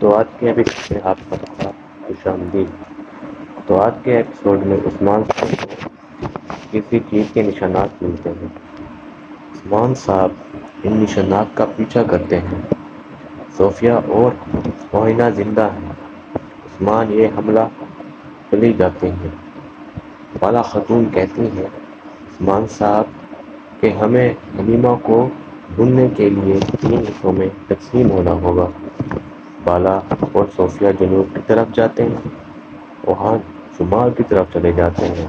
تو آج کے ایپیسوڈ میں آپ سب کا خوش آمدید۔ تو آج کے ایپیسوڈ میں عثمان صاحب کو کسی چیز کے نشانات ملتے ہیں۔ عثمان صاحب ان نشانات کا پیچھا کرتے ہیں۔ صوفیہ اور معائنہ زندہ ہیں۔ عثمان یہ حملہ چلی جاتے ہیں۔ بالا خاتون کہتی ہیں عثمان صاحب کہ ہمیں حلیمہ کو ڈھونڈنے کے لیے 3 حصوں میں تقسیم ہونا ہوگا۔ بالا اور صوفیہ جنوب کی طرف جاتے ہیں، وہاں شمال کی طرف چلے جاتے ہیں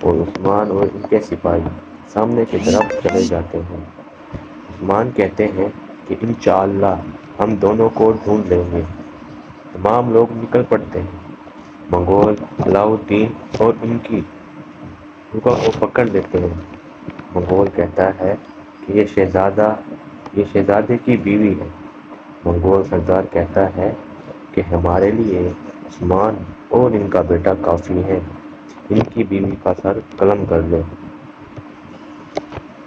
اور عثمان اور ان کے سپاہی سامنے کی طرف چلے جاتے ہیں۔ عثمان کہتے ہیں کہ انشاءاللہ ہم دونوں کو ڈھونڈ لیں گے۔ تمام لوگ نکل پڑتے ہیں۔ منگول علاؤ الدین اور ان کی رکا کو پکڑ لیتے ہیں۔ منگول کہتا ہے کہ یہ شہزادے کی بیوی ہے۔ منگول سردار کہتا ہے کہ ہمارے لیے عثمان اور ان کا بیٹا کافی ہے، ان کی بیوی کا سر قلم کر لو۔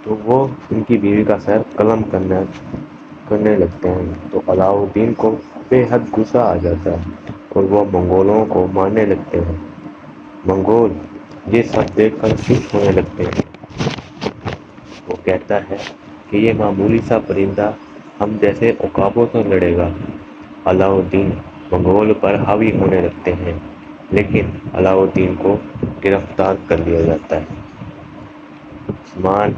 تو وہ ان کی بیوی کا سر قلم کرنے لگتے ہیں تو علاؤ الدین کو بے حد غصہ آ جاتا ہے اور وہ منگولوں کو مارنے لگتے ہیں۔ منگول یہ سب دیکھ کر خوش ہونے لگتے ہیں۔ وہ کہتا ہے کہ یہ معمولی سا پرندہ ہم جیسے عقابوں سے لڑے گا۔ علاؤ الدین منگول پر حاوی ہونے لگتے ہیں، لیکن علاؤ الدین کو گرفتار کر لیا جاتا ہے۔ عثمان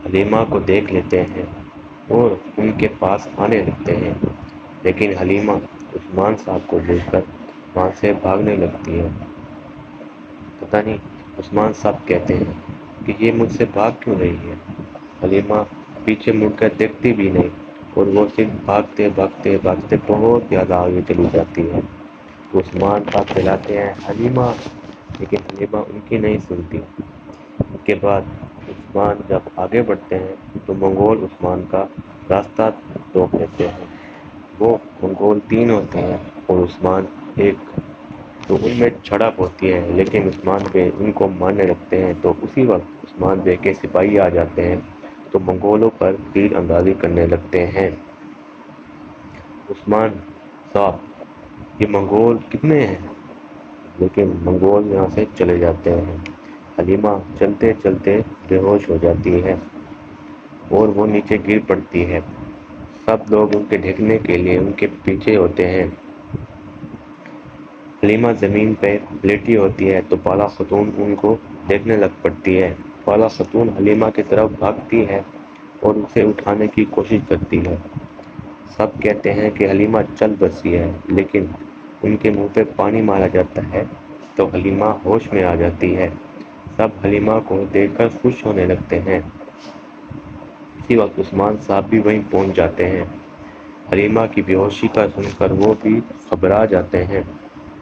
حلیمہ کو دیکھ لیتے ہیں اور ان کے پاس آنے لگتے ہیں، لیکن حلیمہ عثمان صاحب کو دیکھ کر وہاں سے بھاگنے لگتی ہے۔ پتہ نہیں عثمان صاحب کہتے ہیں کہ یہ مجھ سے بھاگ کیوں رہی ہے۔ حلیمہ پیچھے مڑ کر دیکھتی بھی نہیں اور وہ صرف بھاگتے بھاگتے بھاگتے بہت زیادہ آگے چلی جاتی ہے۔ تو عثمان صاحب چلاتے ہیں حلیمہ، لیکن حلیمہ ان کی نہیں سنتی۔ ان کے بعد عثمان جب آگے بڑھتے ہیں تو منگول عثمان کا راستہ روک لیتے ہیں۔ وہ منگول 3 ہوتے ہیں اور عثمان 1، تو ان میں جھڑپ ہوتی ہے، لیکن عثمان بے ان کو مارنے لگتے ہیں۔ تو اسی وقت عثمان بے کے سپاہی آ جاتے ہیں تو منگولوں پر تیر اندازی کرنے لگتے ہیں۔ عثمان صاحب یہ منگول کتنے ہیں، لیکن منگول یہاں سے چلے جاتے ہیں۔ حلیمہ چلتے چلتے بے ہوش ہو جاتی ہے اور وہ نیچے گر پڑتی ہے۔ سب لوگ ان کے دیکھنے کے لیے ان کے پیچھے ہوتے ہیں۔ حلیمہ زمین پہ لیٹی ہوتی ہے تو بالا خاتون ان کو دیکھنے لگ پڑتی ہے۔ بالا خاتون حلیمہ کی طرف بھاگتی ہے اور اسے اٹھانے کی کوشش کرتی ہے۔ سب کہتے ہیں کہ حلیمہ چل بسی ہے، لیکن ان کے منہ پہ پانی مارا جاتا ہے تو حلیمہ ہوش میں آ جاتی ہے۔ سب حلیمہ کو دیکھ کر خوش ہونے لگتے ہیں۔ اسی وقت عثمان صاحب بھی وہیں پہنچ جاتے ہیں۔ حلیمہ کی بے ہوشی کا سن کر وہ بھی گھبرا جاتے ہیں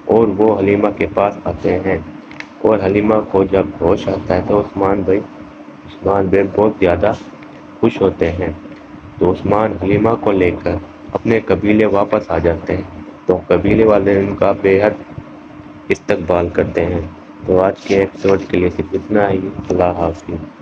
اور وہ حلیمہ کے پاس آتے ہیں، اور حلیمہ کو جب ہوش آتا ہے تو عثمان بے بہت زیادہ خوش ہوتے ہیں۔ تو عثمان حلیمہ کو لے کر اپنے قبیلے واپس آ جاتے ہیں، تو قبیلے والے ان کا بے حد استقبال کرتے ہیں۔ تو آج کے ایپیسوڈ کے لیے صرف اتنا ہی۔ اللہ حافظ۔